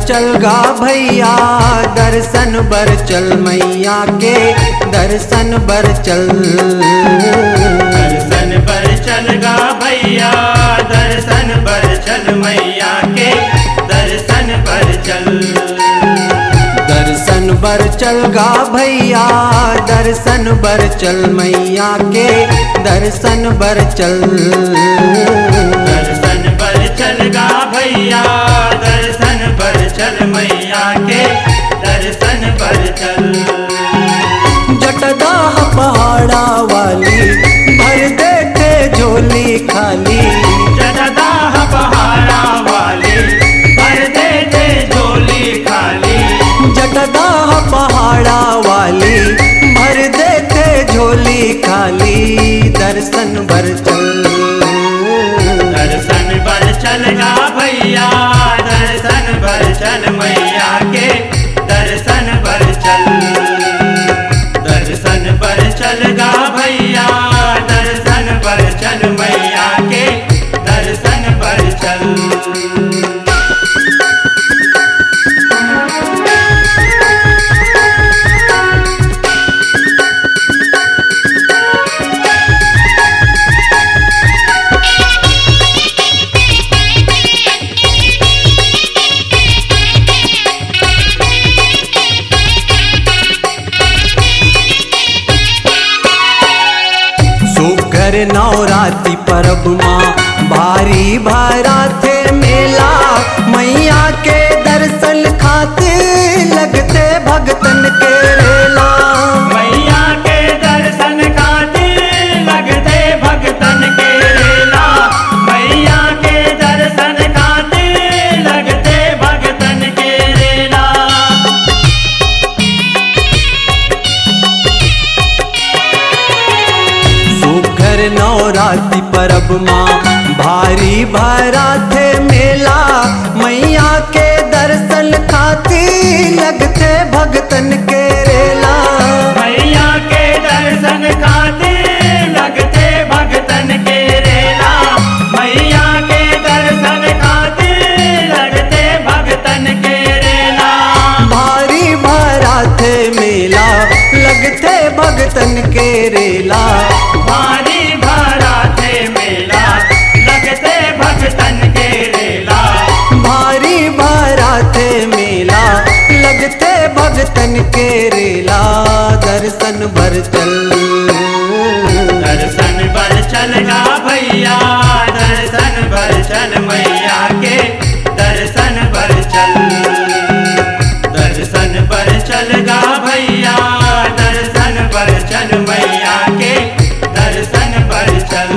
चल गा भैया दर्शन बर चल मैया के दर्शन बर चल। दर्शन बर चल गा भैया दर्शन बर चल मैया के दर्शन बर चल। दर्शन बर चल गा भैया दर्शन बर चल मैया के दर्शन बर चल। दर्शन बर चल गा भैया दर्शन बर चल मैया के दर्शन बर चल। जटदाह पहाड़ा वाली भर देते झोली खाली। जटदाह पहाड़ा वाली भर देते झोली खाली। जटदाह पहाड़ा वाली भर देते झोली खाली। दर्शन बर चल। दर्शन बर चल गा भैया दर्शन बर चल मैया के दर्शन बर चल। दर्शन बर चल गा भैया दर्शन बर चल मैया के दर्शन बर चल। सुघर नवरात्रि परब माँ भारी भारा थे मेला। मैया के दर्शन खातिर लगते भगतन के रेला। मैया के दर्शन खातिर लगते भगतन के रेला। मैया के दर्शन खातिर लगते भगतन के रेला। सुघर नवरात्रि परब माँ भारी भारा थे मेला। मैया के दर्शन खातिर लगते भगतन के रेला। मैया के दर्शन खातिर लगते भगतन के रेला। मैया के दर्शन खातिर लगते भगतन के रेला। भारी भारा थे मेला लगते भगतन के रेला। भारी भारा थे मेला लगते भगतन के रेला। भारी भारा थे मेला लगते भगतन के रेला। दर्शन बर चल। दर्शन बर चल गा भैया दर्शन बर चल मैया के दर्शन बर चल। दर्शन बर चल गा भैया दर्शन बर चल मैया के दर्शन बर चल।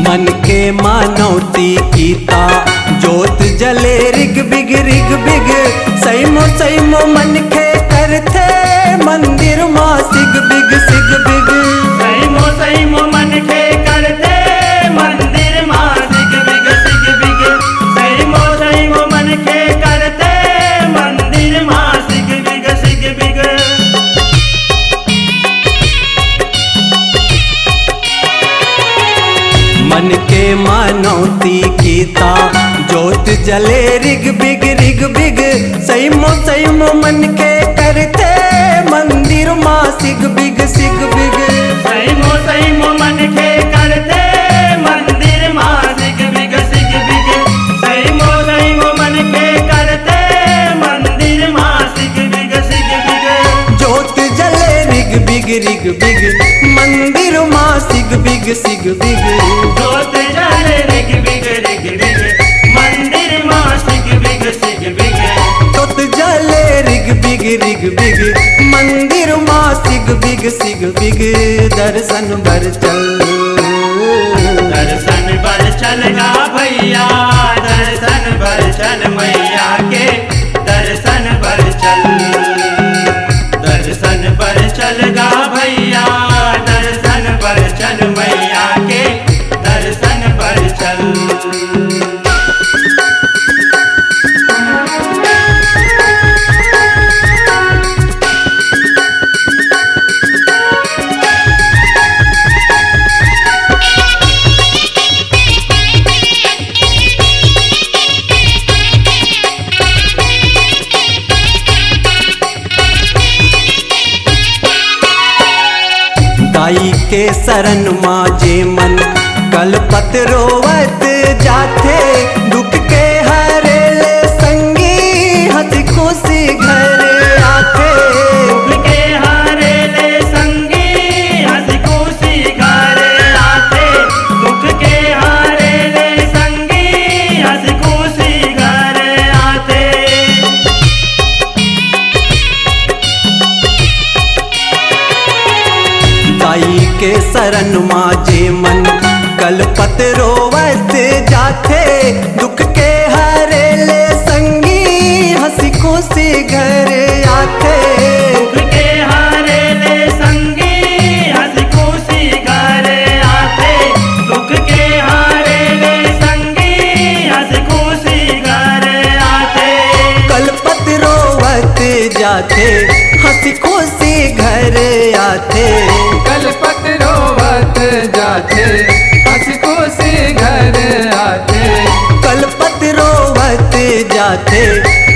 मन के मानवती कीता जोत जले रिग बिग सैमो सैमो मन के करते मंदिर माँ सिग बिग सैमो सैमो मन के करते मंदिर माँ सिग बिग सैमो सैमो मन के करते मंदिर माँ सिग बिग। मन के मानवती कीता जोत जले रिग बिग सैमो सैमो मन के करते मंदिर माँ सिग बिग सैमो सैमो मन के करते मंदिर माँ सिग बिग सैमो सैमो मन के करते मंदिर माँ सिग बिग। जोत जले रिग बिग मंदिर माँ सिग बिग जोत जले रिग बिग मंदिर माँ सिग बिग। जोत जले रिग बिग मंदिर माँ सिग बिग दर्शन बर चल। दर्शन बर चल गा भैया दर्शन बर चल मैया के दर्शन बर चल। दर्शन बर चल गा भैया के शरण माजे मन कलपत रोवत जाथे दुख के हरे ले संगी हंसी खुशी घर आथे दुख के हारे ले संगी हंसी खुशी घर आते दुख के हारे ले संगी हंसी खुशी घर आते ताई के शरण माजे मन कलपत रोवत जाथे दुख के हरे ले संगी हंसी खुशी घर आथे दुख के हारे ले संगी हंसी खुशी घर आते दुख के हारे ले संगी हंसी खुशी घर आते कलपत रोवत जाथे हंसी खुशी घर आथे कलपत रोवत जाते हंसी खुशी घर आते कलपत रोवत जाथे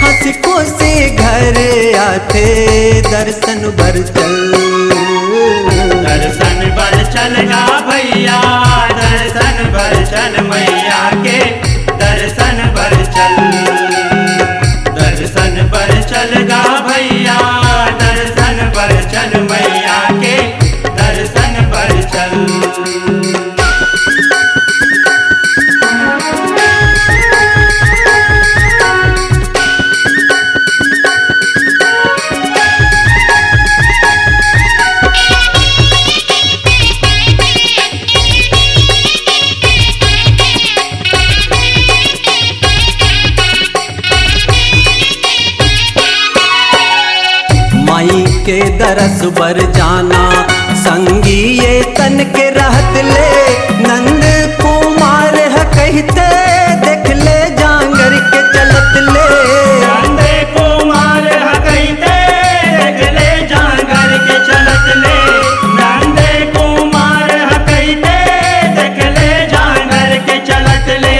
हंसी खुशी घर आथे दर्शन बर चल दर्शन बर चलगा भैया दर्शन बर चल मैया के दर्शन बर चल दर्शन बर चलगा भैया दर्शन बर चल मैया के दर्शन बर चल माई के दरस बर जाना संगी ये तन के रहत ले नंद कुमार है कहते देख ले जांगर के चलत ले नंदे कुमार हकैते देख ले जांगर के चलत ले नंदे कुमार हकैते देख ले जांगर के चलत ले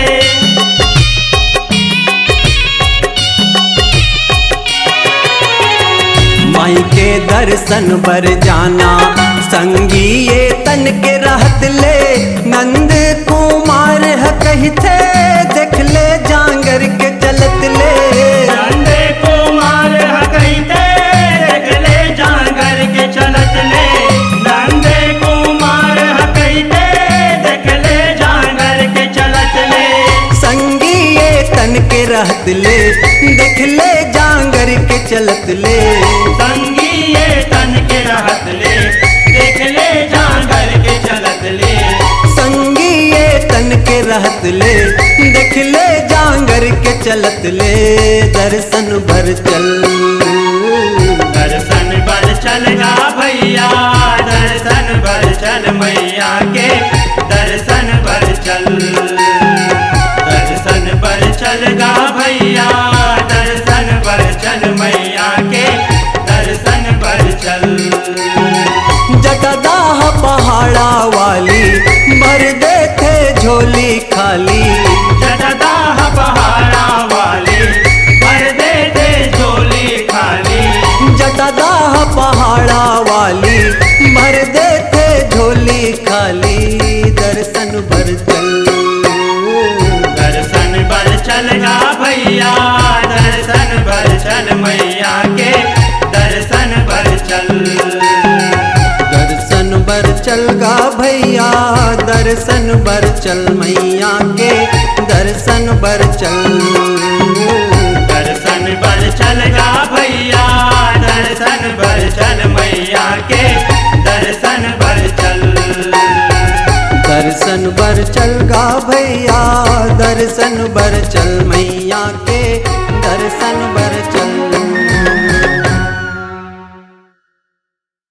माई के दर्शन बर जाना संगी ये तन के रहत ले नंद कुमार है कहते देख ले जांगर के चलत ले नंदे कुमार हकैते देख ले जांगर के चलत ले नंदे कुमार हकैते देख ले जांगर के चलत ले संगी ये तन के रहत ले देख ले जांगर के चलत ले संगी ये तन के रहत ले देख ले जांगर के चलत ले संगी ये तन के रहत ले देख ले जांगर के चलत ले दर्शन भर चल दर्शन बर चलगा भैया दर्शन बर चल मैया के दर्शन बर चल दर्शन बर चलगा भैया दर्शन बर चल मैया के दर्शन बर चल जगदाह पहाड़ा वाली भर दे थे झोली खाली जगदाह पहाड़ा वाले भर दे दे झोली खाली जगदाह पहाड़ा वाली भर दे थे झोली खाली दर्शन भर चल दर्शन बर चलगा भैया दर्शन बर चल मैया के दर्शन बर चल दर्शन बर चल गा भैया दर्शन बर चल मैया के दर्शन बर चल दर्शन बर चलगा भैया दर्शन बर चल मैया के दर्शन बर चल दर्शन बर चल गा भैया दर्शन बर चल मैया के दर्शन बर चल